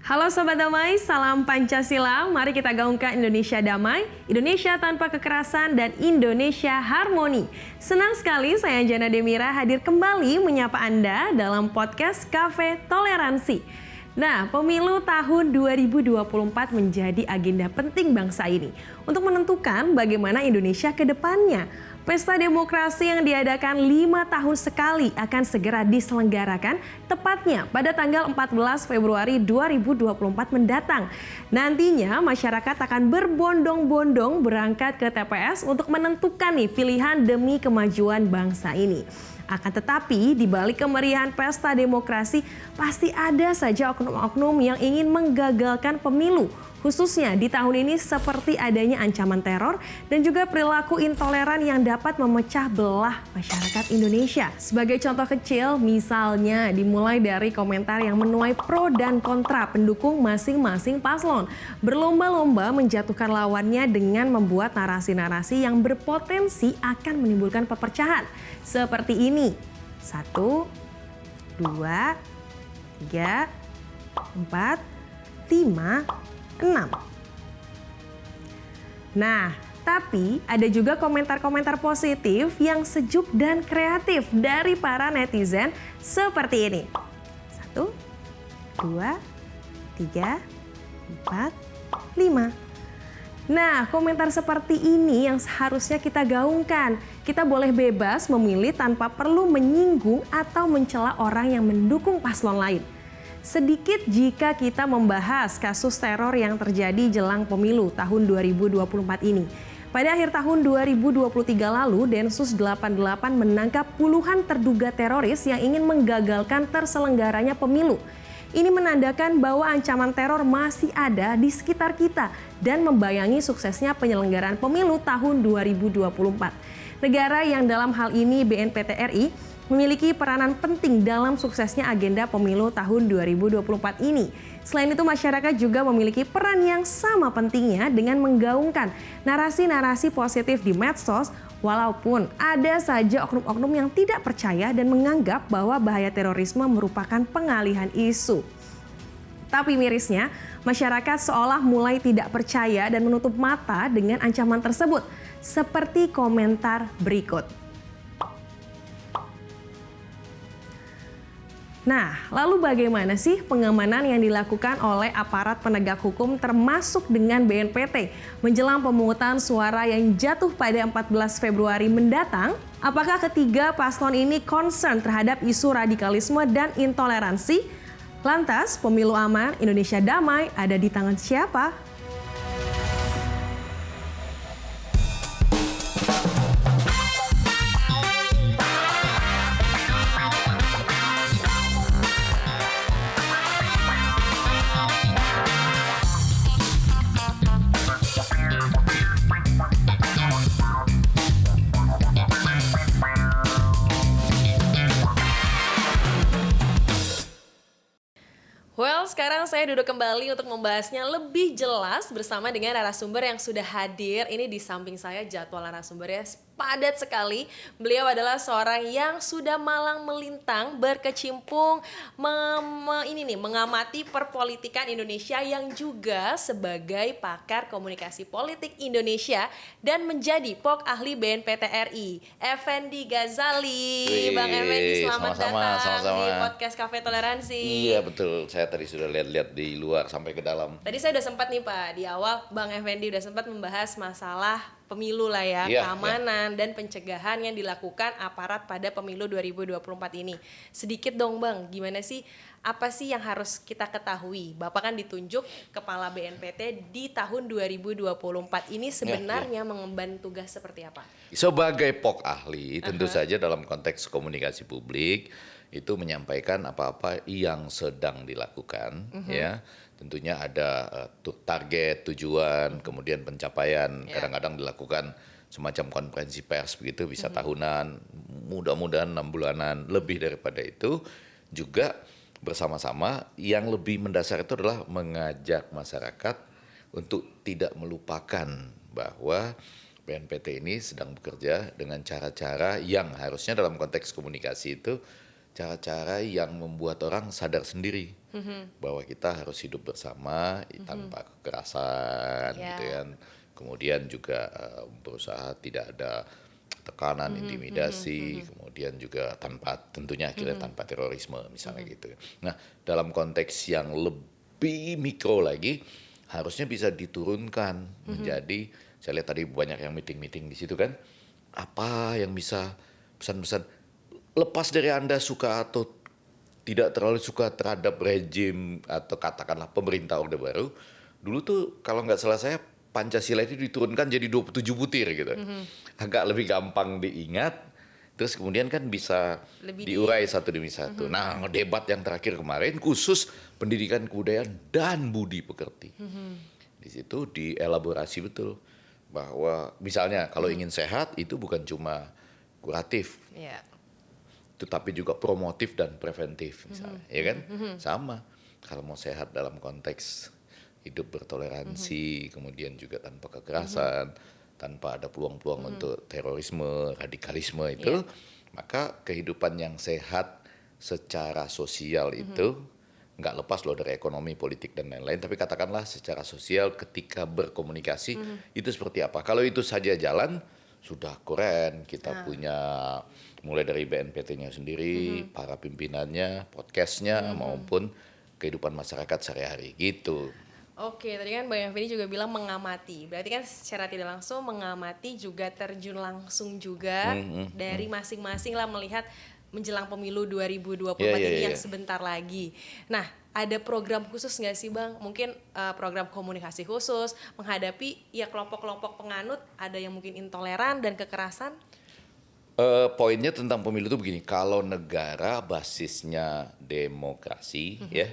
Halo Sobat Damai, salam Pancasila. Mari kita gaungkan Indonesia damai, Indonesia tanpa kekerasan, dan Indonesia harmoni. Senang sekali saya Jana Demira hadir kembali menyapa Anda dalam podcast Cafe Toleransi. Nah, pemilu tahun 2024 menjadi agenda penting bangsa ini untuk menentukan bagaimana Indonesia ke depannya. Pesta demokrasi yang diadakan 5 tahun sekali akan segera diselenggarakan tepatnya pada tanggal 14 Februari 2024 mendatang. Nantinya masyarakat akan berbondong-bondong berangkat ke TPS untuk menentukan pilihan demi kemajuan bangsa ini. Akan tetapi di balik kemeriahan pesta demokrasi pasti ada saja oknum-oknum yang ingin menggagalkan pemilu. Khususnya di tahun ini seperti adanya ancaman teror dan juga perilaku intoleran yang dapat memecah belah masyarakat Indonesia. Sebagai contoh kecil, misalnya dimulai dari komentar yang menuai pro dan kontra pendukung masing-masing paslon. Berlomba-lomba menjatuhkan lawannya dengan membuat narasi-narasi yang berpotensi akan menimbulkan perpecahan. Seperti ini. 1, 2, 3, 4, 5, 6. Nah, tapi ada juga komentar-komentar positif yang sejuk dan kreatif dari para netizen seperti ini. 1, 2, 3, 4, 5. Nah, komentar seperti ini yang seharusnya kita gaungkan. Kita boleh bebas memilih tanpa perlu menyinggung atau mencela orang yang mendukung paslon lain. Sedikit jika kita membahas kasus teror yang terjadi jelang pemilu tahun 2024 ini. Pada akhir tahun 2023 lalu, Densus 88 menangkap puluhan terduga teroris yang ingin menggagalkan terselenggaranya pemilu. Ini menandakan bahwa ancaman teror masih ada di sekitar kita dan membayangi suksesnya penyelenggaraan pemilu tahun 2024. Negara yang dalam hal ini BNPT RI memiliki peranan penting dalam suksesnya agenda pemilu tahun 2024 ini. Selain itu, masyarakat juga memiliki peran yang sama pentingnya dengan menggaungkan narasi-narasi positif di medsos, walaupun ada saja oknum-oknum yang tidak percaya dan menganggap bahwa bahaya terorisme merupakan pengalihan isu. Tapi mirisnya, masyarakat seolah mulai tidak percaya dan menutup mata dengan ancaman tersebut, seperti komentar berikut. Nah, lalu bagaimana sih pengamanan yang dilakukan oleh aparat penegak hukum termasuk dengan BNPT menjelang pemungutan suara yang jatuh pada 14 Februari mendatang? Apakah ketiga paslon ini concern terhadap isu radikalisme dan intoleransi? Lantas, pemilu aman, Indonesia damai ada di tangan siapa? Sekarang saya duduk kembali untuk membahasnya lebih jelas bersama dengan narasumber yang sudah hadir. Ini di samping saya jadwal narasumbernya padat sekali. Beliau adalah seorang yang sudah malang melintang berkecimpung mengamati perpolitikan Indonesia yang juga sebagai pakar komunikasi politik Indonesia dan menjadi POK ahli BNPT RI. Effendi Ghazali. Bang Effendi, selamat datang di podcast Cafe Toleransi. Iya betul, saya tadi sudah lihat-lihat di luar sampai ke dalam. Tadi saya udah sempat nih Pak, di awal Bang Effendi udah sempat membahas masalah pemilu lah ya, keamanan dan pencegahan yang dilakukan aparat pada pemilu 2024 ini. Sedikit dong Bang, gimana sih, apa sih yang harus kita ketahui? Bapak kan ditunjuk Kepala BNPT di tahun 2024 ini sebenarnya mengemban tugas seperti apa? Sebagai POK ahli, tentu saja dalam konteks komunikasi publik, itu menyampaikan apa-apa yang sedang dilakukan, ya. Tentunya ada target, tujuan, kemudian pencapaian. Kadang-kadang dilakukan semacam konferensi pers begitu, bisa tahunan, mudah-mudahan 6 bulanan, lebih daripada itu. Juga bersama-sama yang lebih mendasar itu adalah mengajak masyarakat untuk tidak melupakan bahwa BNPT ini sedang bekerja dengan cara-cara yang harusnya dalam konteks komunikasi itu cara-cara yang membuat orang sadar sendiri bahwa kita harus hidup bersama tanpa kekerasan gitu kan. Kemudian juga berusaha tidak ada tekanan, intimidasi, kemudian juga tentunya akhirnya tanpa terorisme misalnya gitu. Nah, dalam konteks yang lebih mikro lagi, harusnya bisa diturunkan menjadi, saya lihat tadi banyak yang meeting-meeting di situ kan, apa yang bisa pesan-pesan lepas dari Anda suka atau tidak terlalu suka terhadap rejim atau katakanlah pemerintah Orde Baru. Dulu tuh kalau nggak salah saya Pancasila itu diturunkan jadi 27 butir gitu. Agak lebih gampang diingat. Terus kemudian kan bisa diurai satu demi satu. Nah, debat yang terakhir kemarin khusus pendidikan kebudayaan dan budi pekerti. Di situ dielaborasi betul bahwa misalnya kalau ingin sehat itu bukan cuma kuratif. Tetapi juga promotif dan preventif misalnya, ya kan? Sama. Kalau mau sehat dalam konteks hidup bertoleransi, kemudian juga tanpa kekerasan, tanpa ada peluang-peluang untuk terorisme, radikalisme itu, maka kehidupan yang sehat secara sosial itu nggak lepas loh dari ekonomi, politik dan lain-lain. Tapi katakanlah secara sosial ketika berkomunikasi itu seperti apa? Kalau itu saja jalan, sudah keren. Kita punya mulai dari BNPT-nya sendiri, para pimpinannya, podcastnya, maupun kehidupan masyarakat sehari-hari gitu. Oke, tadi kan Bang Effendi juga bilang mengamati. Berarti kan secara tidak langsung mengamati juga terjun langsung juga dari masing-masing lah melihat menjelang pemilu 2024 ini yang sebentar lagi. Nah, ada program khusus nggak sih Bang? Mungkin program komunikasi khusus menghadapi ya kelompok-kelompok penganut, ada yang mungkin intoleran dan kekerasan? Poinnya tentang pemilu itu begini, kalau negara basisnya demokrasi ya,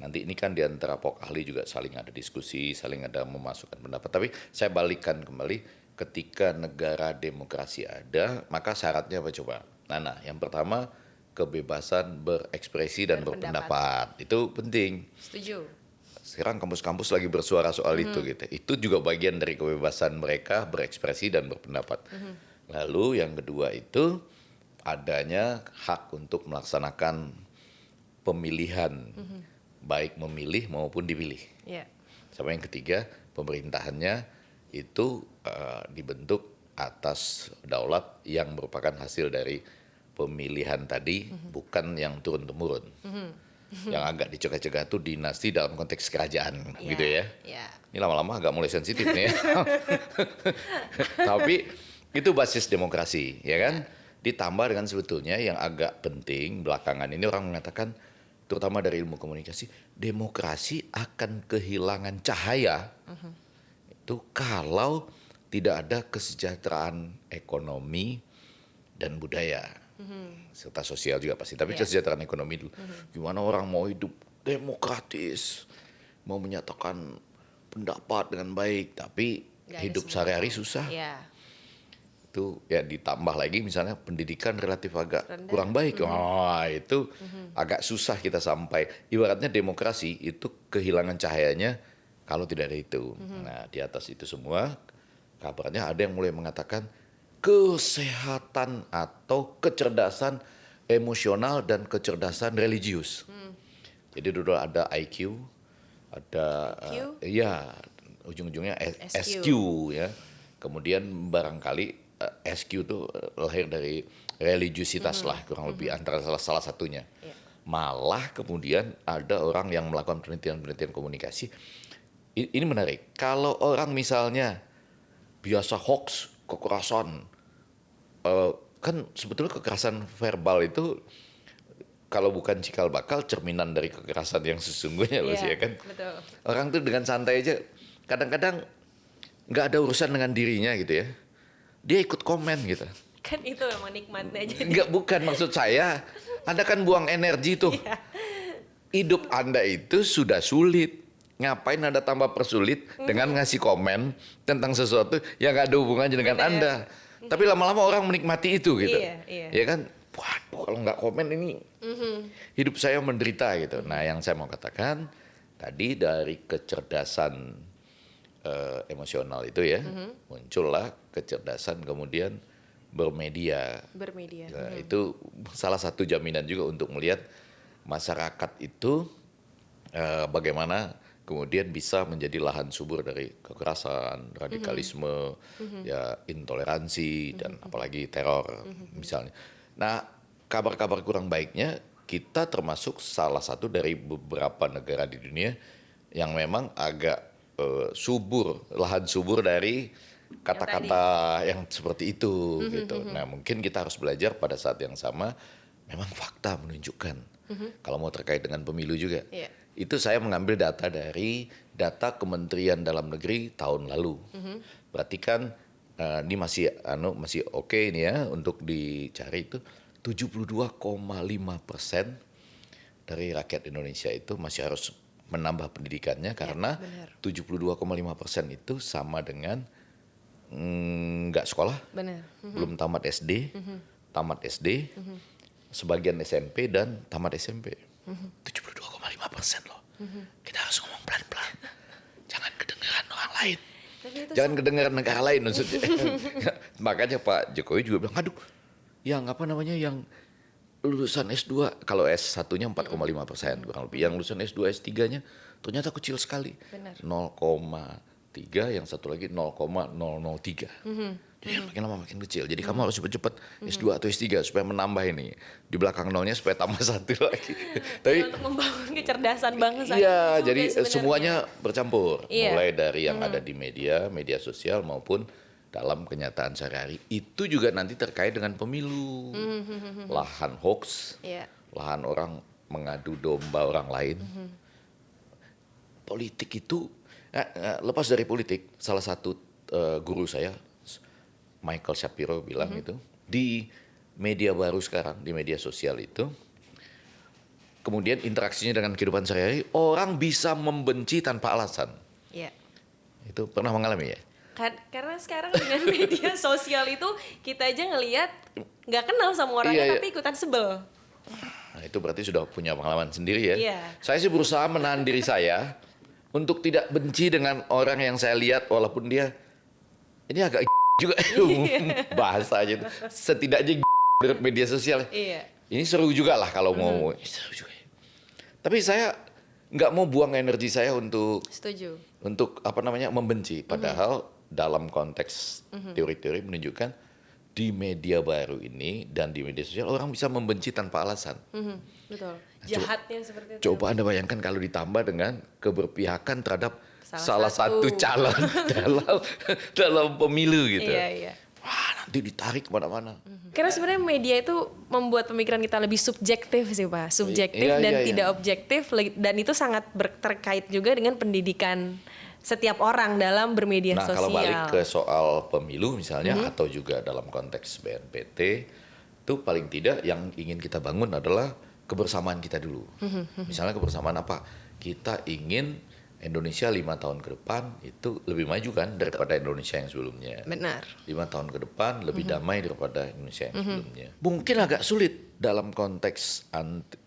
nanti ini kan di antara pok ahli juga saling ada diskusi, saling ada memasukkan pendapat. Tapi saya balikkan kembali, ketika negara demokrasi ada, maka syaratnya apa coba? Nah, yang pertama kebebasan berekspresi dan berpendapat. Itu penting. Setuju. Sekarang kampus-kampus lagi bersuara soal itu gitu. Itu juga bagian dari kebebasan mereka berekspresi dan berpendapat. Lalu yang kedua itu adanya hak untuk melaksanakan pemilihan, baik memilih maupun dipilih. Sama yang ketiga, pemerintahannya itu dibentuk atas daulat yang merupakan hasil dari pemilihan tadi, bukan yang turun-temurun. Yang agak dicegah-cegah itu dinasti dalam konteks kerajaan, gitu ya. Ini lama-lama agak mulai sensitif nih ya. Tapi itu basis demokrasi, ya kan? Ditambah dengan sebetulnya yang agak penting belakangan ini orang mengatakan, terutama dari ilmu komunikasi, demokrasi akan kehilangan cahaya itu kalau tidak ada kesejahteraan ekonomi dan budaya, serta sosial juga pasti. Tapi kesejahteraan ekonomi dulu. Gimana orang mau hidup demokratis, mau menyatakan pendapat dengan baik, tapi hidup sehari-hari susah. Itu ya ditambah lagi misalnya pendidikan relatif agak kurang baik. Itu agak susah kita sampai. Ibaratnya demokrasi itu kehilangan cahayanya kalau tidak ada itu. Nah, di atas itu semua kabarnya ada yang mulai mengatakan kesehatan atau kecerdasan emosional dan kecerdasan religius. Jadi dulu ada IQ, ada ujung-ujungnya SQ ya. Kemudian barangkali SQ itu lahir dari religiusitas lah kurang lebih antara salah satunya. Malah kemudian ada orang yang melakukan penelitian komunikasi. Ini menarik. Kalau orang misalnya biasa hoax, kekerasan, kan sebetulnya kekerasan verbal itu kalau bukan cikal bakal cerminan dari kekerasan yang sesungguhnya loh sih ya kan. Betul. Orang tuh dengan santai aja kadang-kadang nggak ada urusan dengan dirinya gitu ya. Dia ikut komen gitu. Kan itu memang nikmatnya aja. Enggak, bukan maksud saya. Anda kan buang energi tuh. Hidup Anda itu sudah sulit. Ngapain Anda tambah persulit dengan ngasih komen tentang sesuatu yang gak ada hubungannya dengan Anda. Tapi lama-lama orang menikmati itu gitu. Ya kan, waduh kalau nggak komen ini hidup saya menderita gitu. Nah yang saya mau katakan tadi dari kecerdasan emosional itu ya, muncullah kecerdasan kemudian bermedia. Nah, itu salah satu jaminan juga untuk melihat masyarakat itu bagaimana kemudian bisa menjadi lahan subur dari kekerasan, radikalisme, ya intoleransi dan apalagi teror misalnya. Nah, kabar-kabar kurang baiknya kita termasuk salah satu dari beberapa negara di dunia yang memang agak subur, lahan subur dari kata-kata yang seperti itu gitu. Nah, mungkin kita harus belajar pada saat yang sama memang fakta menunjukkan kalau mau terkait dengan pemilu juga. Iya. Itu saya mengambil data dari data Kementerian Dalam Negeri tahun lalu. Berarti kan ini masih oke ini ya untuk dicari itu 72,5% dari rakyat Indonesia itu masih harus menambah pendidikannya karena benar. 72,5% itu sama dengan nggak sekolah, Benar. belum tamat SD, tamat SD, sebagian SMP dan tamat SMP. 72,5% loh. Kita harus ngomong pelan-pelan. Jangan kedengaran orang lain. Tapi itu Jangan kedengaran negara lain maksudnya. Makanya Pak Jokowi juga bilang, aduh, yang apa namanya, yang lulusan S2, kalau S1-nya 4,5% kurang lebih. Yang lulusan S2, S3-nya ternyata kecil sekali. Benar. 0,3, yang satu lagi 0,003. Jadi makin lama makin kecil. Jadi kamu harus cepat-cepat S2 atau S3 supaya menambah ini. Di belakang nolnya supaya tambah satu lagi. Tapi untuk membangun kecerdasan bangsa. iya, juga jadi sebenarnya. semuanya bercampur. Iya. Mulai dari yang ada di media sosial maupun dalam kenyataan sehari-hari. Itu juga nanti terkait dengan pemilu. Lahan hoax, Iya. lahan orang mengadu domba orang lain. Politik itu, lepas dari politik, salah satu guru saya, Michael Shapiro bilang itu, di media baru sekarang, di media sosial itu, kemudian interaksinya dengan kehidupan sehari-hari, orang bisa membenci tanpa alasan. Iya. Itu pernah mengalami ya? Karena sekarang dengan media sosial itu kita aja ngelihat nggak kenal sama orangnya Iya, iya. tapi ikutan sebel. Nah, itu berarti sudah punya pengalaman sendiri ya. Iya. Saya sih berusaha menahan diri saya untuk tidak benci dengan orang yang saya lihat walaupun dia ini agak juga bahasanya itu. Setidaknya menurut media sosial. Iya. Ini seru juga lah kalau mau. Seru juga. Tapi saya nggak mau buang energi saya untuk Setuju. apa namanya membenci. Padahal dalam konteks teori-teori menunjukkan di media baru ini dan di media sosial orang bisa membenci tanpa alasan. Betul. Jahatnya seperti itu. Coba Anda bayangkan kalau ditambah dengan keberpihakan terhadap Salah salah satu satu. calon dalam pemilu gitu. Iya, iya. Wah, nanti ditarik kemana-mana. Karena sebenarnya media itu membuat pemikiran kita lebih subjektif sih Pak. Subjektif Iya, dan iya, iya. tidak objektif. Dan itu sangat terkait juga dengan pendidikan setiap orang dalam bermedia Nah, sosial. kalau balik ke soal pemilu misalnya atau juga dalam konteks BNPT, itu paling tidak yang ingin kita bangun adalah kebersamaan kita dulu. Misalnya kebersamaan apa? Kita ingin Indonesia 5 tahun ke depan itu lebih maju kan daripada Indonesia yang sebelumnya. Benar. 5 tahun ke depan lebih damai daripada Indonesia yang sebelumnya. Mungkin agak sulit dalam konteks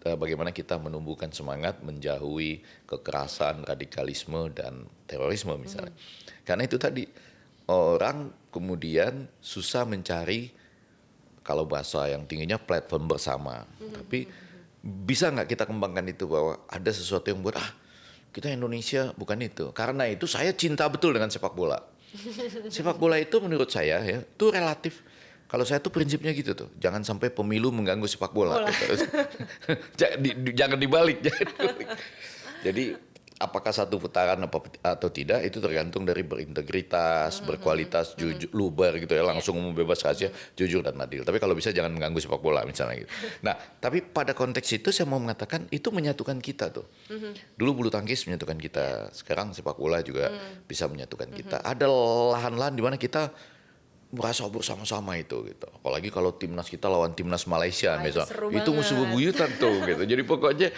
bagaimana kita menumbuhkan semangat menjauhi kekerasan, radikalisme, dan terorisme misalnya. Karena itu tadi, orang kemudian susah mencari, kalau bahasa yang tingginya platform bersama. Tapi bisa nggak kita kembangkan itu bahwa ada sesuatu yang buat, kita Indonesia bukan itu. Karena itu saya cinta betul dengan sepak bola. Sepak bola itu menurut saya ya, itu relatif. Kalau saya tuh prinsipnya gitu tuh, jangan sampai pemilu mengganggu sepak bola. Jangan dibalik. Jadi apakah satu putaran atau tidak itu tergantung dari berintegritas, berkualitas, jujur, luber gitu ya, langsung bebas rahasia, jujur dan adil. Tapi kalau bisa jangan mengganggu sepak bola misalnya gitu. Nah, tapi pada konteks itu saya mau mengatakan itu menyatukan kita tuh. Dulu bulu tangkis menyatukan kita, sekarang sepak bola juga bisa menyatukan kita. Ada lahan-lahan di mana kita merasa bersama-sama itu gitu. Apalagi kalau timnas kita lawan timnas Malaysia misalnya. Itu musuh bebuyutan tuh gitu. Jadi pokoknya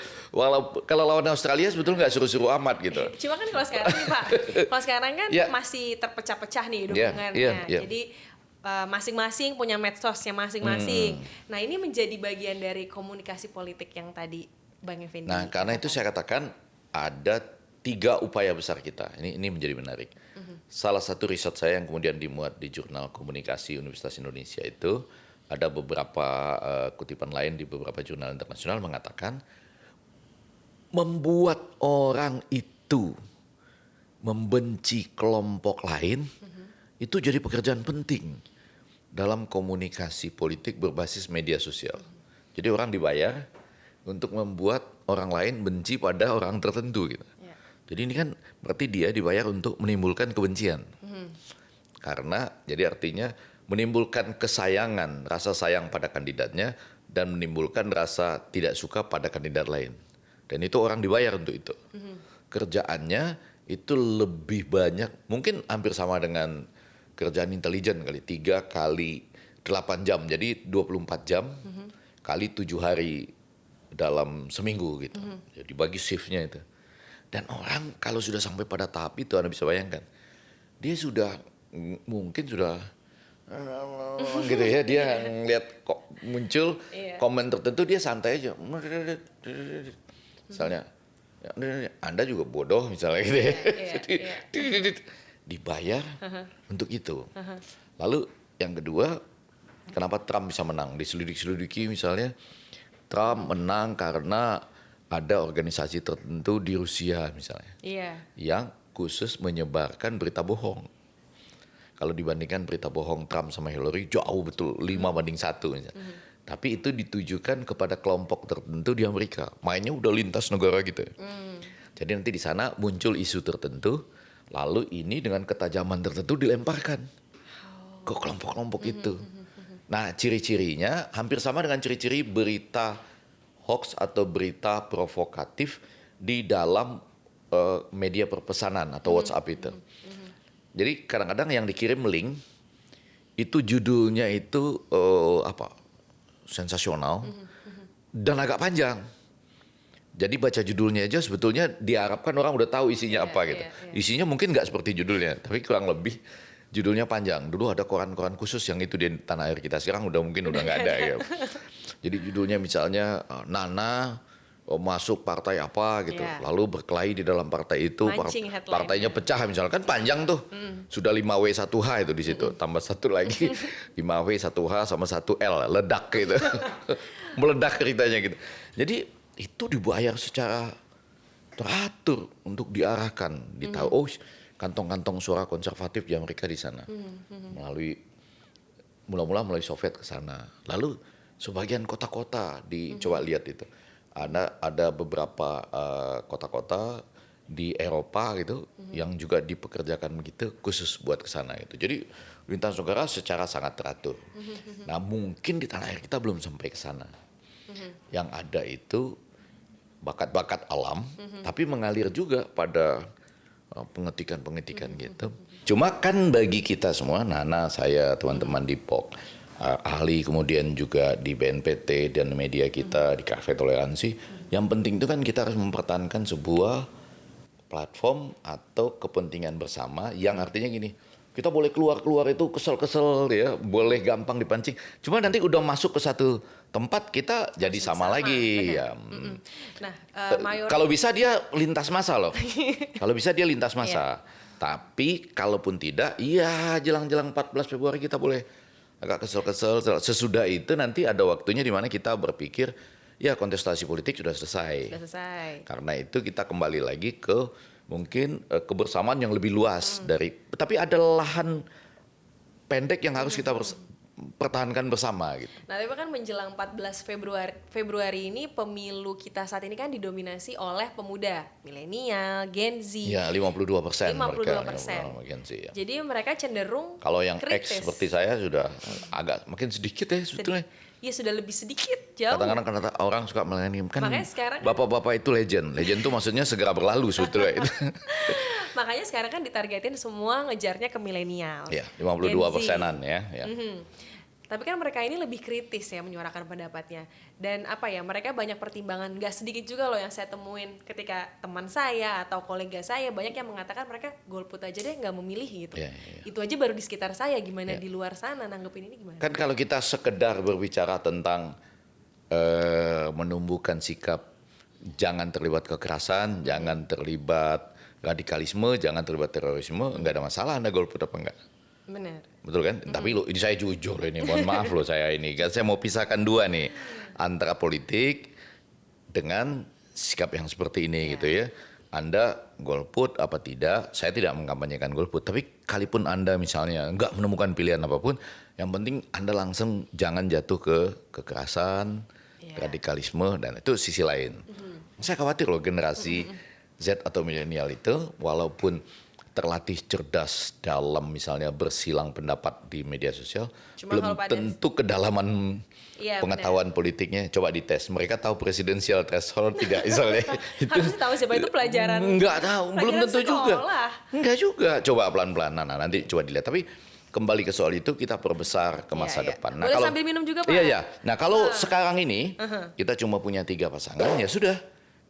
kalau lawan Australia sebetulnya nggak seru-seru amat gitu. Cuma kan kalau sekarang nih Pak, kalau sekarang kan Yeah. masih terpecah-pecah nih Yeah, dukungannya. yeah. Jadi masing-masing punya medsosnya masing-masing. Nah ini menjadi bagian dari komunikasi politik yang tadi Bang Effendi. Nah, karena itu saya katakan ada 3 upaya besar kita. Ini menjadi menarik. Salah satu riset saya yang kemudian dimuat di Jurnal Komunikasi Universitas Indonesia itu ada beberapa kutipan lain di beberapa jurnal internasional mengatakan membuat orang itu membenci kelompok lain, itu jadi pekerjaan penting dalam komunikasi politik berbasis media sosial. Jadi orang dibayar untuk membuat orang lain benci pada orang tertentu gitu. Jadi ini kan berarti dia dibayar untuk menimbulkan kebencian. Karena jadi artinya menimbulkan kesayangan, rasa sayang pada kandidatnya dan menimbulkan rasa tidak suka pada kandidat lain. Dan itu orang dibayar untuk itu. Kerjaannya itu lebih banyak, mungkin hampir sama dengan kerjaan intelijen kali, 3 kali 8 jam, jadi 24 jam kali 7 hari dalam seminggu gitu. Jadi bagi shiftnya itu. Dan orang kalau sudah sampai pada tahap itu, Anda bisa bayangkan, dia sudah mungkin sudah gitu ya, dia ngeliat kok muncul komen tertentu dia santai aja. Misalnya, Anda juga bodoh misalnya gitu ya. Dibayar untuk itu. Lalu yang kedua, kenapa Trump bisa menang? Diselidik-selidiki misalnya, Trump menang karena ada organisasi tertentu di Rusia misalnya, yang khusus menyebarkan berita bohong. Kalau dibandingkan berita bohong Trump sama Hillary, jauh betul, 5-1 misalnya. Tapi itu ditujukan kepada kelompok tertentu di Amerika. Mainnya udah lintas negara gitu. Jadi nanti di sana muncul isu tertentu, lalu ini dengan ketajaman tertentu dilemparkan ke kelompok-kelompok itu. Nah, ciri-cirinya hampir sama dengan ciri-ciri berita hoax atau berita provokatif di dalam media perpesanan atau WhatsApp itu. Jadi kadang-kadang yang dikirim link itu judulnya itu sensasional dan agak panjang. Jadi baca judulnya aja sebetulnya diharapkan orang udah tahu isinya apa gitu. Isinya mungkin nggak seperti judulnya, tapi kurang lebih judulnya panjang. Dulu ada koran-koran khusus yang itu di tanah air kita, sekarang mungkin udah nggak ada ya. Jadi judulnya misalnya Nana masuk partai apa gitu, lalu berkelahi di dalam partai itu, partainya pecah misalkan, panjang tuh, sudah 5W1H itu di situ, tambah satu lagi 5W1H sama 1L, ledak gitu, meledak ceritanya gitu. Jadi itu dibayar secara teratur untuk diarahkan, ditahu, oh kantong-kantong suara konservatif di Amerika di sana, mula-mula melalui Soviet ke sana, lalu sebagian kota-kota coba lihat itu. Ada beberapa kota-kota di Eropa gitu yang juga dipekerjakan begitu khusus buat ke sana gitu. Jadi lintas negara secara sangat teratur. Nah, mungkin di tanah air kita belum sampai ke sana. Yang ada itu bakat-bakat alam tapi mengalir juga pada pengetikan-pengetikan gitu. Cuma kan bagi kita semua, Nana, saya, teman-teman di POK, ahli kemudian juga di BNPT dan media kita di Cafe Toleransi, yang penting itu kan kita harus mempertahankan sebuah platform atau kepentingan bersama yang artinya gini, kita boleh keluar itu kesel-kesel ya, boleh gampang dipancing, cuma nanti udah masuk ke satu tempat kita jadi sama lagi ya. Nah, kalau bisa dia lintas masa loh. Kalau bisa dia lintas masa. Tapi kalaupun tidak, iya jelang-jelang 14 Februari kita boleh agak kesel-kesel. Sesudah itu nanti ada waktunya di mana kita berpikir, ya kontestasi politik sudah selesai. Karena itu kita kembali lagi ke mungkin kebersamaan yang lebih luas tapi ada lahan pendek yang harus kita pertahankan bersama gitu. Nah, tapi kan menjelang 14 Februari ini pemilu kita saat ini kan didominasi oleh pemuda, milenial, Gen Z. Ya, 52%. 52%. Gen Z, ya. Jadi mereka cenderung kalau yang kritis. X seperti saya sudah agak makin sedikit ya sebetulnya. Iya, sudah lebih sedikit, jauh. Kadang-kadang orang suka milenium kan. Makanya sekarang bapak-bapak itu legend. Legend itu maksudnya segera berlalu sebetulnya itu. Makanya sekarang kan ditargetin semua ngejarnya ke milenial. Ya, 52%-an ya. Tapi kan mereka ini lebih kritis ya menyuarakan pendapatnya. Dan mereka banyak pertimbangan. Gak sedikit juga loh yang saya temuin ketika teman saya atau kolega saya banyak yang mengatakan mereka golput aja deh, gak memilih gitu. Itu aja baru di sekitar saya, gimana di luar sana nanggepin ini gimana? Kan kalau kita sekedar berbicara tentang menumbuhkan sikap jangan terlibat kekerasan, jangan terlibat radikalisme, jangan terlibat terorisme, nggak ada masalah Anda golput apa enggak. Benar. Betul kan? Tapi ini saya jujur ini, mohon maaf loh saya ini. Saya mau pisahkan dua nih, antara politik dengan sikap yang seperti ini gitu ya. Anda golput apa tidak, saya tidak mengkampanyekan golput, tapi kalaupun Anda misalnya nggak menemukan pilihan apapun, yang penting Anda langsung jangan jatuh ke kekerasan, radikalisme, dan itu sisi lain. Saya khawatir loh generasi Z atau milenial itu, walaupun terlatih cerdas dalam misalnya bersilang pendapat di media sosial, belum tentu kedalaman pengetahuan politiknya. Coba dites, mereka tahu presidensial threshold tidak misalnya. Itu harus tahu siapa itu pelajaran. Enggak tahu, belum tentu sekolah. juga. Enggak juga. Coba pelan-pelan. Nah, nanti coba dilihat. Tapi kembali ke soal itu kita perbesar ke masa depan. Nah, boleh sambil minum juga, Pak? Iya. Nah, kalau sekarang ini kita cuma punya 3 pasangan, ya sudah.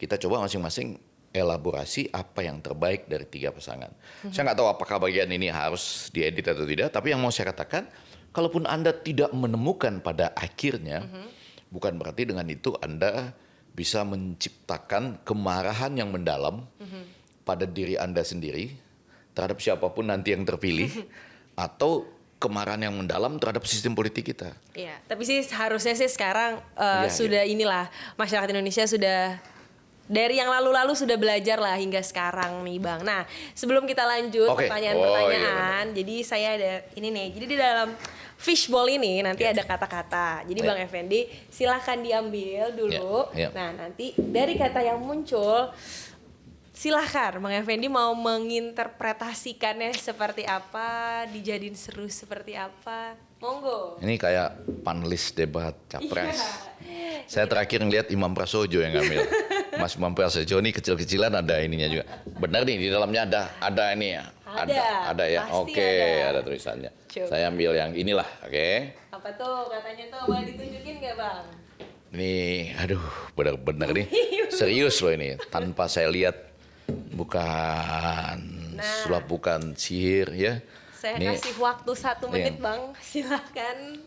Kita coba masing-masing elaborasi apa yang terbaik dari 3 pasangan. Saya nggak tahu apakah bagian ini harus diedit atau tidak, tapi yang mau saya katakan, kalaupun Anda tidak menemukan pada akhirnya, bukan berarti dengan itu Anda bisa menciptakan kemarahan yang mendalam pada diri Anda sendiri, terhadap siapapun nanti yang terpilih, atau kemarahan yang mendalam terhadap sistem politik kita. Iya, tapi sih seharusnya sih sekarang sudah inilah, masyarakat Indonesia sudah dari yang lalu-lalu sudah belajar lah hingga sekarang nih Bang. Nah sebelum kita lanjut pertanyaan-pertanyaan, jadi saya ada ini nih. Jadi di dalam fishbowl ini nanti ada kata-kata. Jadi Bang Effendi silahkan diambil dulu. Nah nanti dari kata yang muncul silahkan Bang Effendi mau menginterpretasikannya seperti apa, dijadiin seru seperti apa. Monggo. Ini kayak panelis debat capres. Saya terakhir ngeliat Imam Prasojo yang ngambil. Mas Imam Prasojo ini kecil-kecilan ada ininya juga. Benar nih di dalamnya ada ini ya. Ada ya. Oke, ada tulisannya. Coba. Saya ambil yang inilah, oke. Apa tuh katanya tuh, boleh ditunjukin nggak Bang? Ini, aduh, benar-benar nih serius loh ini. Tanpa saya lihat, bukan sulap, bukan sihir ya. Saya kasih waktu 1 menit Bang, silahkan.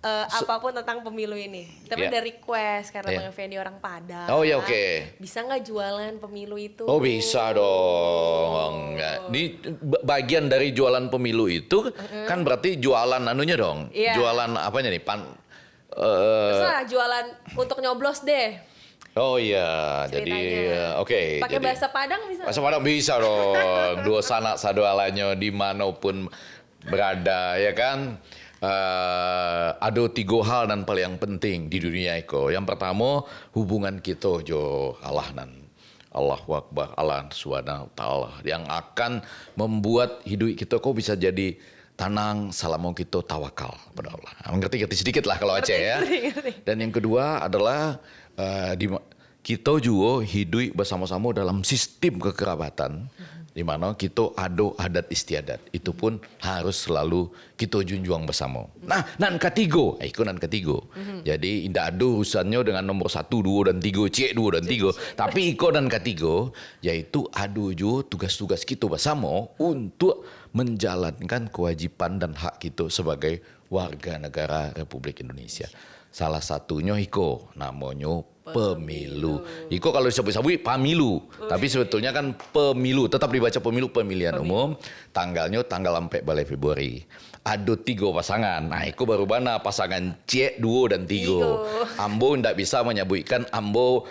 Apapun tentang pemilu ini. Tapi ada request karena Bang Effendi orang Padang. Oh ya, oke. Bisa nggak jualan pemilu itu? Oh bisa dong. Ini bagian dari jualan pemilu itu kan berarti jualan anunya dong. Jualan apanya nih? Terserah jualan untuk nyoblos deh. Oh iya, jadi oke. Pakai bahasa Padang bisa? Bahasa Padang bisa dong. Dua sanak sadualanyo dimanapun berada ya kan. Ada 3 hal dan paling penting di dunia itu. Yang pertama hubungan kita jo Allah nan Allahu Akbar, Allah Subhanahu wa taala yang akan membuat hidup kita kok bisa jadi tenang selama kita tawakal pada Allah. Ngerti sedikit lah kalau Aceh ya. Dan yang kedua adalah kita juga hidup bersama-sama dalam sistem kekerabatan. Di mana kita ada adat istiadat, itu pun harus selalu kita junjung bersama. Nah, nan ketiga, itu nan ketiga. Jadi tidak ada urusannya dengan nomor 1, 2 dan 3, C 2 dan 3. Tapi iko dan ketiga, yaitu ada juga tugas-tugas kita bersama untuk menjalankan kewajiban dan hak kita sebagai warga negara Republik Indonesia. Salah satunya iko namanya pemilu. Iko kalau disebut-sebut pamilu, tapi sebetulnya kan pemilu, tetap dibaca pemilu, pemilihan umum. Tanggalnya tanggal 4 Februari. Ada 3 pasangan. Nah, iko baru mana pasangan C 2 dan 3. Ambo tidak bisa menyebutkan ambo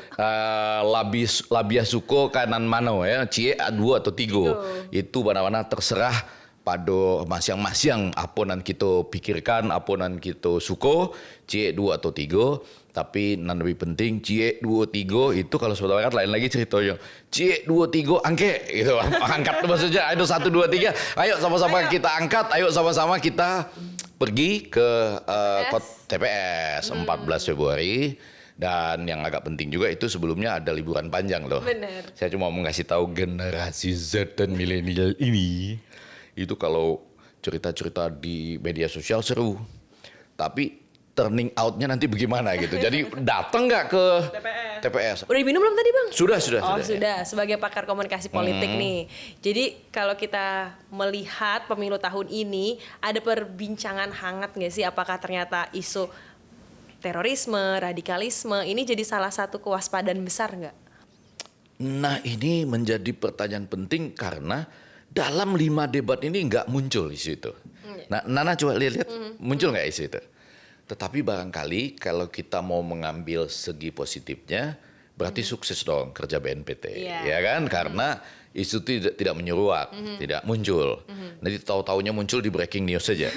labia suko kanan mana ya, C 2 atau 3. Itu mana-mana terserah pada masing-masing apa nan kita pikirkan, apa nan kita suka, C 2 atau 3. Tapi nan lebih penting C 2 3 itu kalau saudara lain lagi ceritanya. C 2 3 angke gitu. Angkat maksudnya ayo 1 2 3. Ayo sama-sama kita angkat, ayo sama-sama kita pergi ke TPS 14 Februari. Dan yang agak penting juga itu sebelumnya ada liburan panjang loh. Benar. Saya cuma mau ngasih tahu generasi Z dan milenial ini. Itu kalau cerita-cerita di media sosial seru, tapi turning out-nya nanti bagaimana gitu. Jadi datang nggak ke TPS? Udah diminum belum tadi Bang? Sudah. Sudah. Sebagai pakar komunikasi politik nih. Jadi kalau kita melihat pemilu tahun ini, ada perbincangan hangat nggak sih? Apakah ternyata isu terorisme, radikalisme ini jadi salah satu kewaspadaan besar nggak? Nah ini menjadi pertanyaan penting karena dalam 5 debat ini nggak muncul isu itu. Nah, Nana coba lihat muncul nggak isu itu. Tetapi barangkali kalau kita mau mengambil segi positifnya, berarti sukses dong kerja BNPT, ya kan? Karena isu tidak menyeruak, tidak muncul. Nanti tahu-taunya muncul di breaking news saja,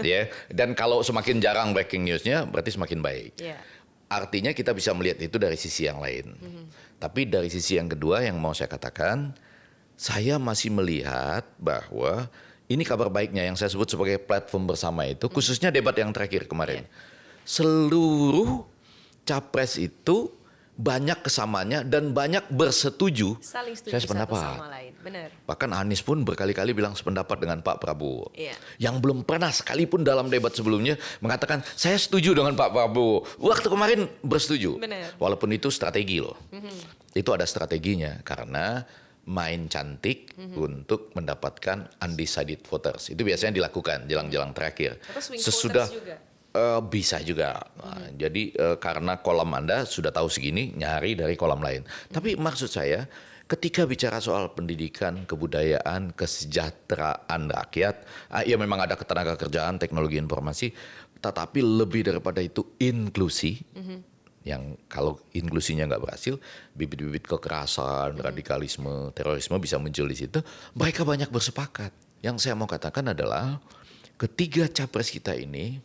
ya. Dan kalau semakin jarang breaking newsnya, berarti semakin baik. Artinya kita bisa melihat itu dari sisi yang lain. Tapi dari sisi yang kedua yang mau saya katakan, saya masih melihat bahwa ini kabar baiknya yang saya sebut sebagai platform bersama itu, khususnya debat yang terakhir kemarin. Seluruh capres itu banyak kesamanya dan banyak bersetuju. Saling setuju saya sependapat. satu sama lain, benar. Bahkan Anies pun berkali-kali bilang sependapat dengan Pak Prabowo. Yang belum pernah sekalipun dalam debat sebelumnya mengatakan saya setuju dengan Pak Prabowo. Waktu kemarin bersetuju. Benar. Walaupun itu strategi loh. Itu ada strateginya karena main cantik untuk mendapatkan undecided voters. Itu biasanya dilakukan jelang-jelang terakhir. Terus swing Sesudah voters juga. Bisa juga. Jadi karena kolam Anda sudah tahu segini, nyari dari kolam lain. Tapi maksud saya, ketika bicara soal pendidikan, kebudayaan, kesejahteraan rakyat, ya memang ada ketenaga kerjaan, teknologi informasi, tetapi lebih daripada itu inklusi. Yang kalau inklusinya nggak berhasil, bibit-bibit kekerasan, radikalisme, terorisme bisa muncul di situ. Mereka banyak bersepakat. Yang saya mau katakan adalah ketiga capres kita ini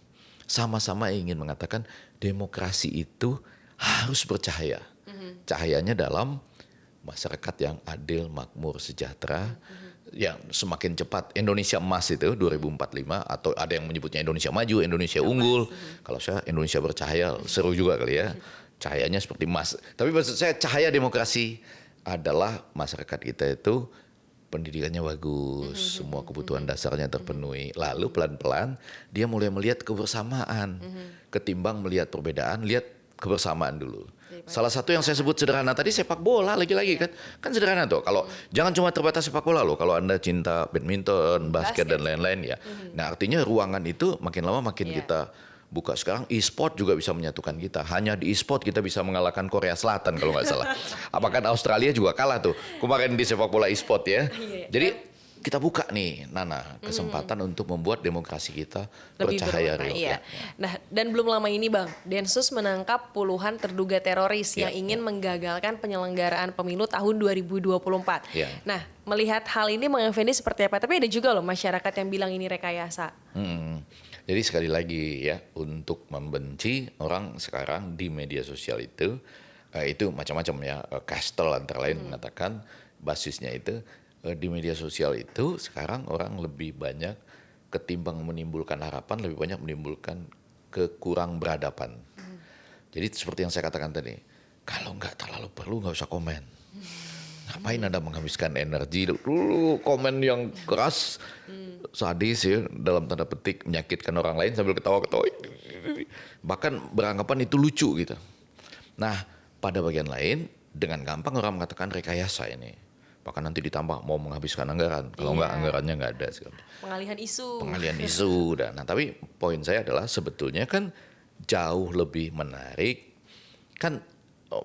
sama-sama ingin mengatakan demokrasi itu harus bercahaya. Cahayanya dalam masyarakat yang adil, makmur, sejahtera, yang semakin cepat. Indonesia emas itu 2045 atau ada yang menyebutnya Indonesia maju, Indonesia unggul. Kalau saya Indonesia bercahaya, seru juga kali ya. Cahayanya seperti emas. Tapi maksud saya cahaya demokrasi adalah masyarakat kita itu pendidikannya bagus, semua kebutuhan dasarnya terpenuhi. Lalu pelan-pelan dia mulai melihat kebersamaan. Ketimbang melihat perbedaan, lihat kebersamaan dulu. Salah satu yang saya sebut sederhana tadi sepak bola lagi-lagi kan. Kan sederhana tuh. Kalau jangan cuma terbatas sepak bola loh. Kalau Anda cinta badminton, basket dan lain-lain ya. Nah, artinya ruangan itu makin lama makin kita buka. Sekarang e-sport juga bisa menyatukan kita. Hanya di e-sport kita bisa mengalahkan Korea Selatan kalau nggak salah. Apakah Australia juga kalah tuh kemarin di sepak bola e-sport ya. Jadi kita buka nih Nana kesempatan untuk membuat demokrasi kita lebih bercahaya berwarna, real. Nah, dan belum lama ini Bang, Densus menangkap puluhan terduga teroris yang ingin menggagalkan penyelenggaraan pemilu tahun 2024. Nah, melihat hal ini Bang Effendi seperti apa? Tapi ada juga loh masyarakat yang bilang ini rekayasa. Jadi sekali lagi ya, untuk membenci orang sekarang di media sosial itu macam-macam ya. Castle antara lain mengatakan basisnya itu di media sosial itu sekarang orang lebih banyak ketimbang menimbulkan harapan, lebih banyak menimbulkan kekurang beradaban. Jadi seperti yang saya katakan tadi, kalau nggak terlalu perlu nggak usah komen. Ngapain Anda menghabiskan energi dulu komen yang keras, sadis ya, dalam tanda petik menyakitkan orang lain sambil ketawa-ketawa. Bahkan beranggapan itu lucu gitu. Nah, pada bagian lain dengan gampang orang mengatakan rekayasa ini. Bahkan nanti ditambah mau menghabiskan anggaran. Kalau nggak anggarannya nggak ada. Pengalihan isu. Nah, tapi poin saya adalah sebetulnya kan jauh lebih menarik. Kan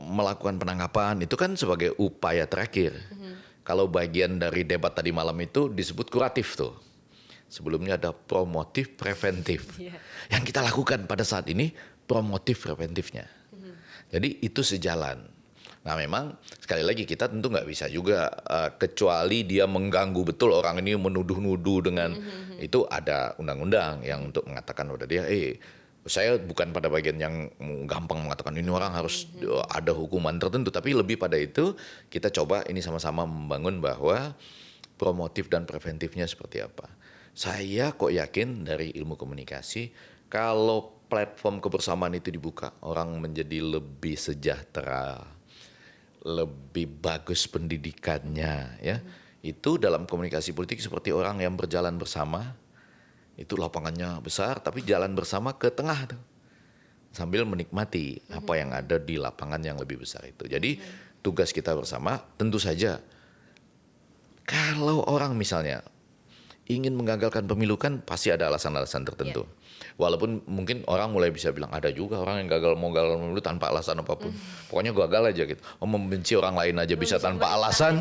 melakukan penangkapan itu kan sebagai upaya terakhir. Kalau bagian dari debat tadi malam itu disebut kuratif tuh. Sebelumnya ada promotif preventif. Yang kita lakukan pada saat ini promotif preventifnya. Jadi itu sejalan. Nah memang sekali lagi kita tentu nggak bisa juga kecuali dia mengganggu betul orang ini menuduh-nuduh dengan itu ada undang-undang yang untuk mengatakan pada dia saya bukan pada bagian yang gampang mengatakan ini orang harus ada hukuman tertentu, tapi lebih pada itu kita coba ini sama-sama membangun bahwa promotif dan preventifnya seperti apa. Saya kok yakin dari ilmu komunikasi kalau platform kebersamaan itu dibuka, orang menjadi lebih sejahtera, lebih bagus pendidikannya ya. Itu dalam komunikasi politik seperti orang yang berjalan bersama. Itu lapangannya besar tapi jalan bersama ke tengah tuh. Sambil menikmati apa yang ada di lapangan yang lebih besar itu. Jadi tugas kita bersama tentu saja kalau orang misalnya ingin menggagalkan pemilu kan pasti ada alasan-alasan tertentu. Walaupun mungkin orang mulai bisa bilang ada juga orang yang mau gagal pemilu tanpa alasan apapun. Pokoknya gagal aja gitu. Membenci orang lain aja bisa tanpa alasan.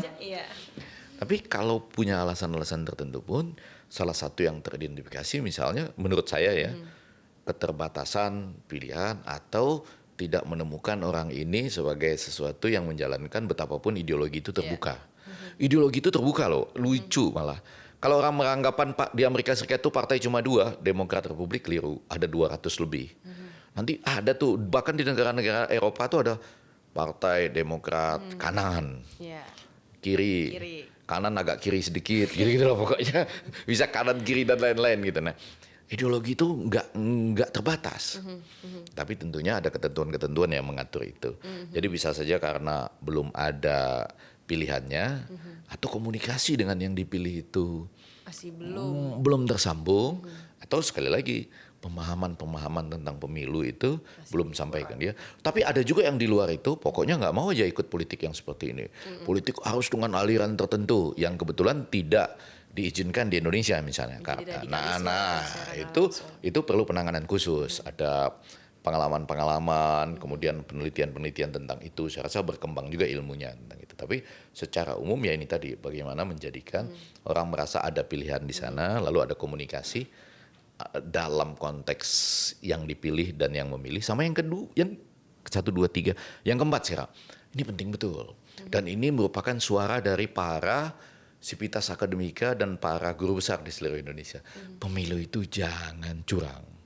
Tapi kalau punya alasan-alasan tertentu pun salah satu yang teridentifikasi misalnya menurut saya ya keterbatasan pilihan atau tidak menemukan orang ini sebagai sesuatu yang menjalankan betapapun ideologi itu terbuka. Ideologi itu terbuka loh, lucu malah. Kalau orang beranggapan Pak di Amerika Serikat itu partai cuma 2, Demokrat Republik, keliru, ada 200 lebih. Nanti ada tuh, bahkan di negara-negara Eropa tuh ada partai Demokrat kanan, kiri, kanan agak kiri sedikit, gitu loh pokoknya. Bisa kanan kiri dan lain-lain gitu. Nah, ideologi itu nggak terbatas, tapi tentunya ada ketentuan-ketentuan yang mengatur itu. Jadi bisa saja karena belum ada pilihannya atau komunikasi dengan yang dipilih itu masih belum tersambung, atau sekali lagi pemahaman tentang pemilu itu belum sampai ke dia. Tapi ada juga yang di luar itu pokoknya nggak mau aja ikut politik yang seperti ini. Politik harus dengan aliran tertentu yang kebetulan tidak diizinkan di Indonesia misalnya. Nah itu perlu penanganan khusus. Ada pengalaman-pengalaman, kemudian penelitian-penelitian tentang itu. Saya rasa berkembang juga ilmunya tentang itu. Tapi secara umum ya ini tadi, bagaimana menjadikan orang merasa ada pilihan di sana, lalu ada komunikasi dalam konteks yang dipilih dan yang memilih. Sama yang kedua, yang 1, 2, 3. Yang keempat sekarang, ini penting betul. Dan ini merupakan suara dari para sivitas akademika dan para guru besar di seluruh Indonesia. Pemilu itu jangan curang.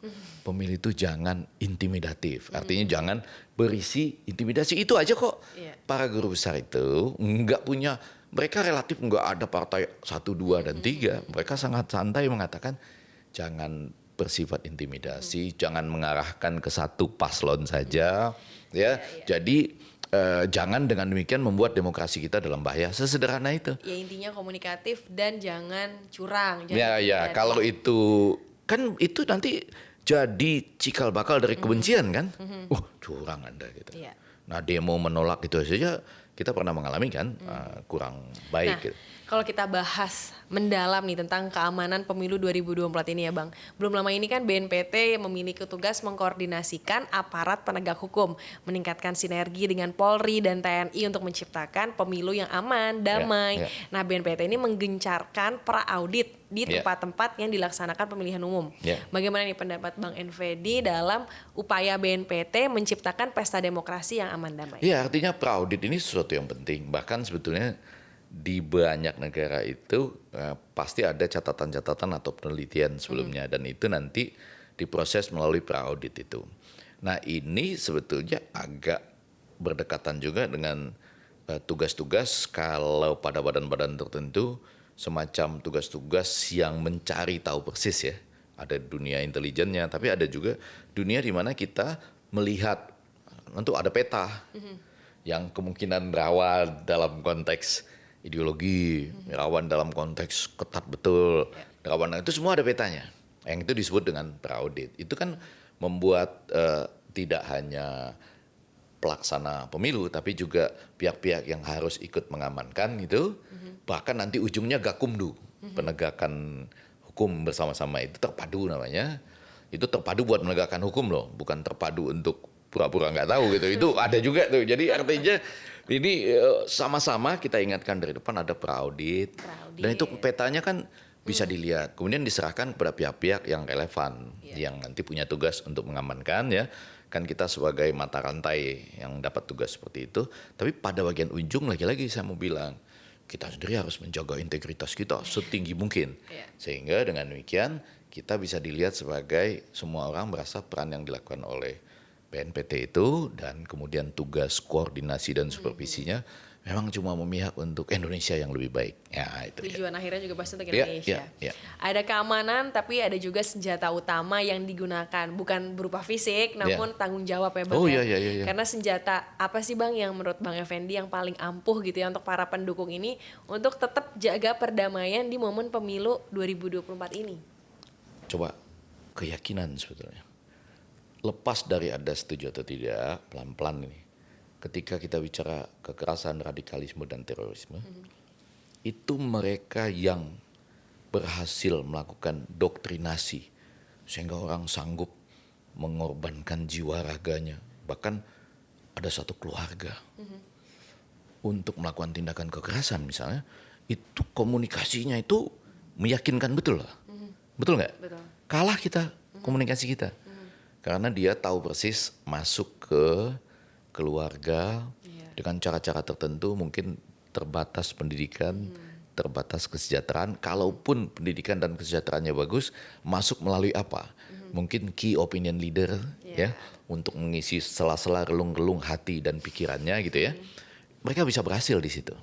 Pemilu itu jangan intimidatif, artinya jangan berisi intimidasi. Itu aja kok. Para guru besar itu mereka relatif nggak ada partai 1, 2, dan 3. Mereka sangat santai mengatakan jangan bersifat intimidasi, jangan mengarahkan ke satu paslon saja, Jadi jangan dengan demikian membuat demokrasi kita dalam bahaya. Sesederhana itu. Ya intinya komunikatif dan jangan curang. Kalau itu kan itu nanti jadi cikal bakal dari kebencian kan? Curang Anda gitu. Nah, demo menolak itu saja kita pernah mengalami kan, kurang baik. Nah, gitu. Kalau kita bahas mendalam nih tentang keamanan pemilu 2024 ini ya Bang. Belum lama ini kan BNPT memiliki tugas mengkoordinasikan aparat penegak hukum, meningkatkan sinergi dengan Polri dan TNI untuk menciptakan pemilu yang aman, damai. Nah, BNPT ini menggencarkan pra-audit di tempat-tempat yang dilaksanakan pemilihan umum. Bagaimana nih pendapat Bang Envedi dalam upaya BNPT menciptakan pesta demokrasi yang aman damai? Iya, artinya pra-audit ini sesuatu yang penting. Bahkan sebetulnya di banyak negara itu pasti ada catatan-catatan atau penelitian sebelumnya, dan itu nanti diproses melalui pra-audit itu. Nah, ini sebetulnya agak berdekatan juga dengan tugas-tugas kalau pada badan-badan tertentu, semacam tugas-tugas yang mencari tahu persis ya. Ada dunia intelijennya, tapi ada juga dunia di mana kita melihat tentu ada peta yang kemungkinan rawan dalam konteks ideologi, rawan dalam konteks ketat betul, rawan itu semua ada petanya. Yang itu disebut dengan pra-audit. Itu kan membuat tidak hanya pelaksana pemilu, tapi juga pihak-pihak yang harus ikut mengamankan itu, bahkan nanti ujungnya Gakumdu, penegakan hukum bersama-sama itu terpadu namanya. Itu terpadu buat menegakkan hukum loh, bukan terpadu untuk pura-pura nggak tahu gitu. Itu ada juga tuh. Jadi artinya ini sama-sama kita ingatkan dari depan ada pra-audit. Dan itu petanya kan bisa dilihat. Kemudian diserahkan kepada pihak-pihak yang relevan, yang nanti punya tugas untuk mengamankan ya. Kan kita sebagai mata rantai yang dapat tugas seperti itu. Tapi pada bagian ujung lagi-lagi saya mau bilang, kita sendiri harus menjaga integritas kita setinggi mungkin. Sehingga dengan demikian kita bisa dilihat sebagai semua orang merasa peran yang dilakukan oleh BNPT itu dan kemudian tugas koordinasi dan supervisinya memang cuma memihak untuk Indonesia yang lebih baik. Ya, itu tujuan akhirnya juga pasti untuk Indonesia. Ada keamanan tapi ada juga senjata utama yang digunakan, bukan berupa fisik namun tanggung jawab ya Bang. Karena senjata apa sih Bang yang menurut Bang Effendi yang paling ampuh gitu ya untuk para pendukung ini untuk tetap jaga perdamaian di momen pemilu 2024 ini? Coba keyakinan sebetulnya. Lepas dari ada setuju atau tidak, pelan-pelan ini. Ketika kita bicara kekerasan, radikalisme, dan terorisme, itu mereka yang berhasil melakukan doktrinasi sehingga orang sanggup mengorbankan jiwa raganya. Bahkan ada satu keluarga untuk melakukan tindakan kekerasan misalnya, itu komunikasinya itu meyakinkan betul lah. Betul nggak? Betul. Kalah kita, komunikasi kita. Karena dia tahu persis masuk ke keluarga dengan cara-cara tertentu, mungkin terbatas pendidikan, terbatas kesejahteraan. Kalaupun pendidikan dan kesejahteraannya bagus, masuk melalui apa? Mungkin key opinion leader ya, untuk mengisi sela-sela relung-relung hati dan pikirannya gitu ya. Mereka bisa berhasil di situ.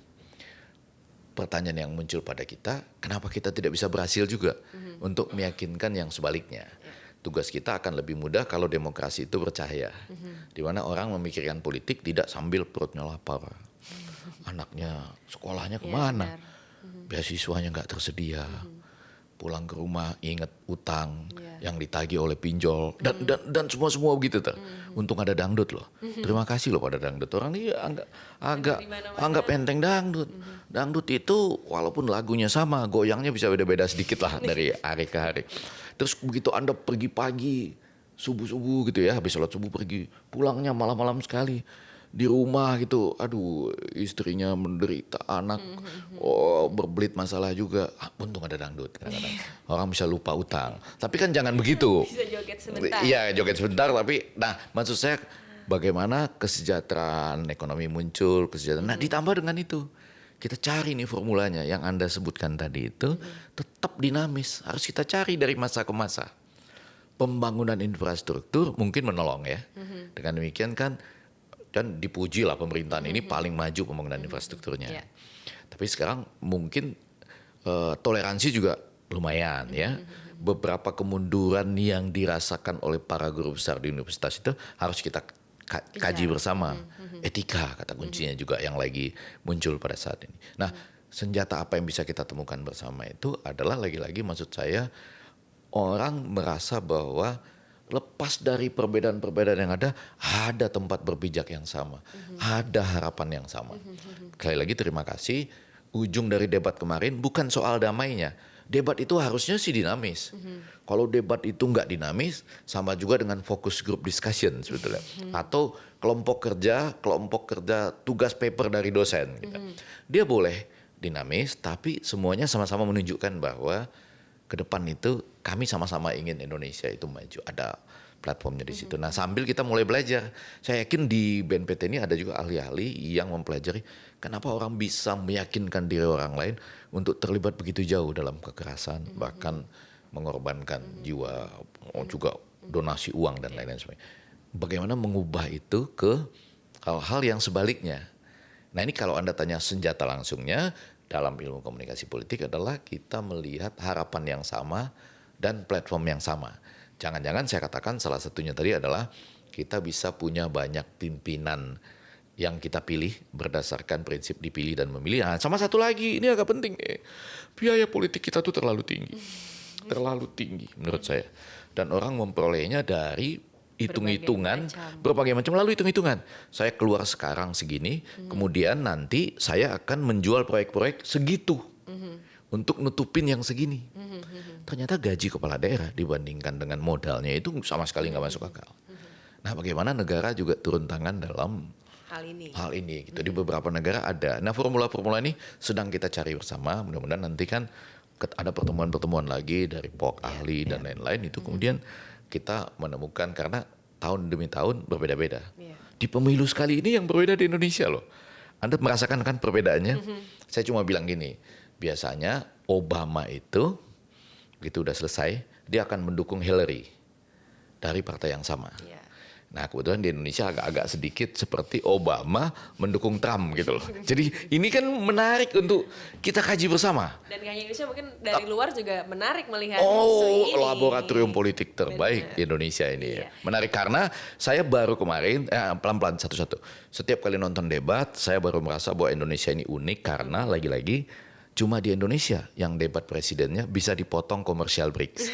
Pertanyaan yang muncul pada kita, kenapa kita tidak bisa berhasil juga untuk meyakinkan yang sebaliknya? Tugas kita akan lebih mudah kalau demokrasi itu bercahaya. Di mana orang memikirkan politik tidak sambil perutnya lapar. Anaknya sekolahnya kemana? Beasiswanya nggak tersedia. Pulang ke rumah ingat utang yang ditagih oleh pinjol. Dan semua begitu tuh. Untung ada dangdut loh. Terima kasih loh pada dangdut. Orang ini anggap enteng dangdut. Dangdut itu walaupun lagunya sama, goyangnya bisa beda-beda sedikit lah dari hari ke hari. Terus begitu Anda pergi pagi, subuh-subuh gitu ya, habis sholat subuh pergi, pulangnya malam-malam sekali. Di rumah gitu, aduh istrinya menderita, anak berbelit masalah juga. Untung ada dangdut kadang-kadang. Orang bisa lupa utang. Tapi kan jangan begitu. Bisa joget sebentar. Iya joget sebentar tapi, nah maksud saya bagaimana kesejahteraan ekonomi muncul, kesejahteraan. Nah ditambah dengan itu. Kita cari nih formulanya yang Anda sebutkan tadi itu tetap dinamis. Harus kita cari dari masa ke masa. Pembangunan infrastruktur mungkin menolong ya. Dengan demikian kan, dan dipuji lah pemerintahan ini paling maju pembangunan infrastrukturnya. Tapi sekarang mungkin toleransi juga lumayan ya. Beberapa kemunduran yang dirasakan oleh para guru besar di universitas itu harus kita kaji bersama. Etika kata kuncinya juga yang lagi muncul pada saat ini. Nah, senjata apa yang bisa kita temukan bersama itu adalah lagi-lagi maksud saya orang merasa bahwa lepas dari perbedaan-perbedaan yang ada tempat berpijak yang sama, ada harapan yang sama. Sekali lagi terima kasih. Ujung dari debat kemarin bukan soal damainya. Debat itu harusnya sih dinamis. Kalau debat itu nggak dinamis, sama juga dengan focus group discussion sebetulnya. Atau kelompok kerja tugas paper dari dosen. Gitu. Dia boleh dinamis, tapi semuanya sama-sama menunjukkan bahwa ke depan itu kami sama-sama ingin Indonesia itu maju. Ada platformnya di situ. Nah sambil kita mulai belajar, saya yakin di BNPT ini ada juga ahli-ahli yang mempelajari kenapa orang bisa meyakinkan diri orang lain untuk terlibat begitu jauh dalam kekerasan, bahkan mengorbankan jiwa, juga donasi uang dan lain-lain sebagainya. Bagaimana mengubah itu ke hal-hal yang sebaliknya. Nah ini kalau Anda tanya senjata langsungnya dalam ilmu komunikasi politik adalah kita melihat harapan yang sama dan platform yang sama. Jangan-jangan saya katakan salah satunya tadi adalah kita bisa punya banyak pimpinan yang kita pilih berdasarkan prinsip dipilih dan memilih. Nah, sama satu lagi, ini agak penting. Biaya politik kita tuh terlalu tinggi. Terlalu tinggi menurut saya. Dan orang memperolehnya dari hitung-hitungan, berbagai macam. Lalu hitung-hitungan. Saya keluar sekarang segini, kemudian nanti saya akan menjual proyek-proyek segitu. Untuk nutupin yang segini. Ternyata gaji kepala daerah dibandingkan dengan modalnya itu sama sekali nggak masuk akal. Nah bagaimana negara juga turun tangan dalam hal ini gitu. Di beberapa negara ada. Nah formula-formula ini sedang kita cari bersama. Mudah-mudahan nanti kan ada pertemuan-pertemuan lagi dari POK, ahli dan lain-lain itu kemudian kita menemukan karena tahun demi tahun berbeda-beda. Di pemilu sekali ini yang berbeda di Indonesia loh. Anda merasakan kan perbedaannya? Saya cuma bilang gini, biasanya Obama itu begitu udah selesai, dia akan mendukung Hillary dari partai yang sama. Nah kebetulan di Indonesia agak-agak sedikit seperti Obama mendukung Trump gitu loh. Jadi ini kan menarik untuk kita kaji bersama. Dan hanya Indonesia mungkin dari luar juga menarik melihat isu ini. Laboratorium politik terbaik di Indonesia ini. Ya. Menarik karena saya baru kemarin, pelan-pelan satu-satu. Setiap kali nonton debat, saya baru merasa bahwa Indonesia ini unik karena lagi-lagi cuma di Indonesia yang debat presidennya bisa dipotong commercial breaks.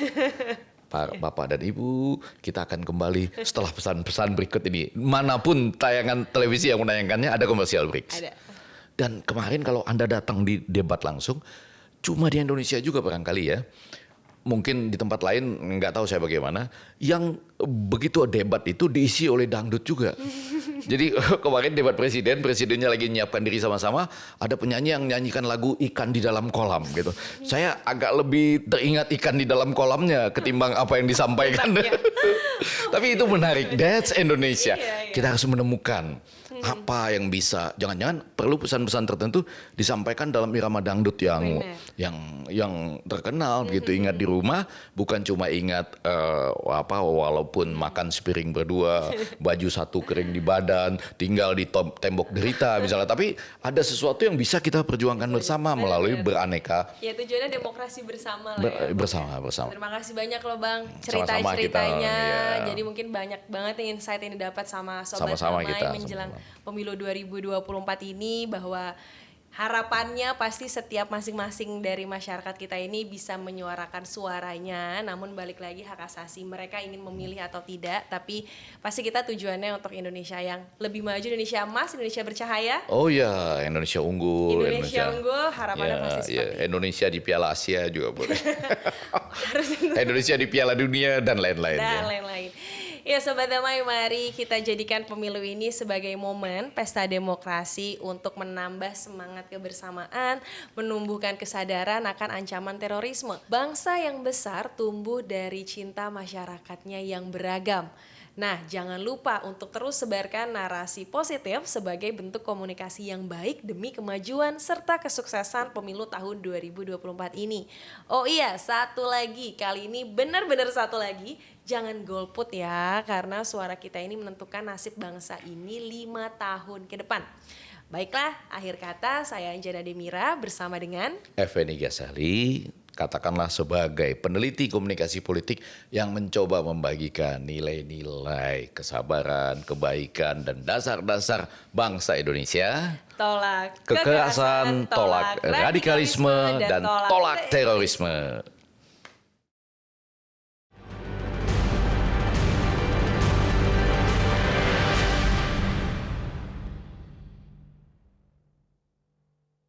Bapak dan Ibu, kita akan kembali setelah pesan-pesan berikut ini. Manapun tayangan televisi yang menayangkannya ada commercial breaks. Ada. Dan kemarin kalau Anda datang di debat langsung, cuma di Indonesia juga barangkali ya. Mungkin di tempat lain nggak tahu saya bagaimana. Yang begitu debat itu diisi oleh dangdut juga. Jadi kemarin debat presidennya lagi menyiapkan diri sama-sama, ada penyanyi yang nyanyikan lagu Ikan di Dalam Kolam gitu. Saya agak lebih teringat ikan di dalam kolamnya ketimbang apa yang disampaikan. Tapi itu menarik. That's Indonesia. Iya. Kita harus menemukan apa yang bisa. Jangan-jangan perlu pesan-pesan tertentu disampaikan dalam irama dangdut yang terkenal begitu. Ingat di rumah, bukan cuma ingat walaupun makan sepiring berdua, baju satu kering di badan, tinggal di tembok derita misalnya. Tapi ada sesuatu yang bisa kita perjuangkan bersama melalui beraneka. Ya tujuannya demokrasi bersama lah ya. Bersama. Terima kasih banyak loh Bang Sama-sama ceritanya. kita, Jadi mungkin banyak banget nih insight yang didapat sama Sobat Sama-sama Damai kita, menjelang sama-sama. pemilu 2024 ini, bahwa harapannya pasti setiap masing-masing dari masyarakat kita ini bisa menyuarakan suaranya. Namun balik lagi hak asasi mereka ingin memilih atau tidak, tapi pasti kita tujuannya untuk Indonesia yang lebih maju, Indonesia emas, Indonesia bercahaya. Oh ya, Indonesia unggul. Indonesia unggul, harapannya Ya, pasti seperti itu. Indonesia di Piala Asia juga boleh. Harus Indonesia di Piala Dunia dan lain-lain. dan ya. lain-lain. Ya Sobat Damai, mari kita jadikan pemilu ini sebagai momen pesta demokrasi untuk menambah semangat kebersamaan, menumbuhkan kesadaran akan ancaman terorisme. Bangsa yang besar tumbuh dari cinta masyarakatnya yang beragam. Nah, jangan lupa untuk terus sebarkan narasi positif sebagai bentuk komunikasi yang baik demi kemajuan serta kesuksesan pemilu tahun 2024 ini. Oh iya, satu lagi, kali ini benar-benar satu lagi, jangan golput ya, karena suara kita ini menentukan nasib bangsa ini 5 tahun ke depan. Baiklah, akhir kata saya Anjana Demira bersama dengan Effendi Ghazali, katakanlah sebagai peneliti komunikasi politik yang mencoba membagikan nilai-nilai kesabaran, kebaikan, dan dasar-dasar bangsa Indonesia. tolak Kekerasan, tolak radikalisme, dan tolak terorisme.